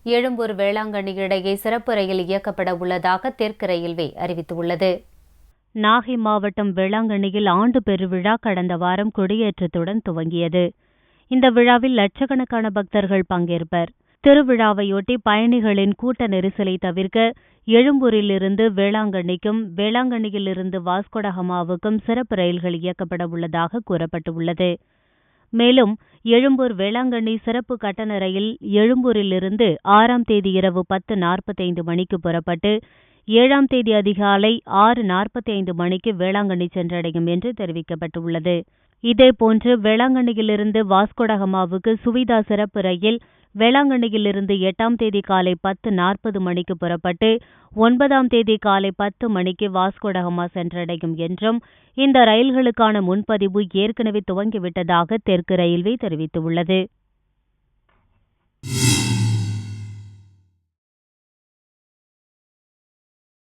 எழும்பூர் வேளாங்கண்ணி இடையே சிறப்பு ரயில் இயக்கப்பட உள்ளதாக தெற்கு ரயில்வே அறிவித்துள்ளது. நாகை மாவட்டம் வேளாங்கண்ணியில் ஆண்டு பெருவிழா கடந்த வாரம் கொடியேற்றத்துடன் துவங்கியது. இந்த விழாவில் லட்சக்கணக்கான பக்தர்கள் பங்கேற்பர். திருவிழாவையொட்டி பயணிகளின் கூட்ட நெரிசலை தவிர்க்க எழும்பூரிலிருந்து வேளாங்கண்ணிக்கும், வேளாங்கண்ணியிலிருந்து வாஸ்கோடகமாவுக்கும் சிறப்பு ரயில்கள் இயக்கப்பட உள்ளதாக கூறப்பட்டுள்ளது. மேலும் எழும்பூர் வேளாங்கண்ணி சிறப்பு கட்டண ரயில் எழும்பூரிலிருந்து 6ஆம் தேதி இரவு 10:45 மணிக்கு புறப்பட்டு 7ஆம் தேதி அதிகாலை 6:45 மணிக்கு வேளாங்கண்ணி சென்றடையும் என்று தெரிவிக்கப்பட்டுள்ளது. இதேபோன்று வேளாங்கண்ணியிலிருந்து வாஸ்கோடகமாவுக்கு சுவிதா சிறப்பு ரயில் வேளாங்கண்ணியிலிருந்து 8ஆம் தேதி காலை 10:40 மணிக்கு புறப்பட்டு 9ஆம் தேதி காலை 10 மணிக்கு வாஸ்கோடகமா சென்றடையும் என்றும், இந்த ரயில்களுக்கான முன்பதிவு ஏற்கனவே துவங்கிவிட்டதாக தெற்கு ரயில்வே தெரிவித்துள்ளது.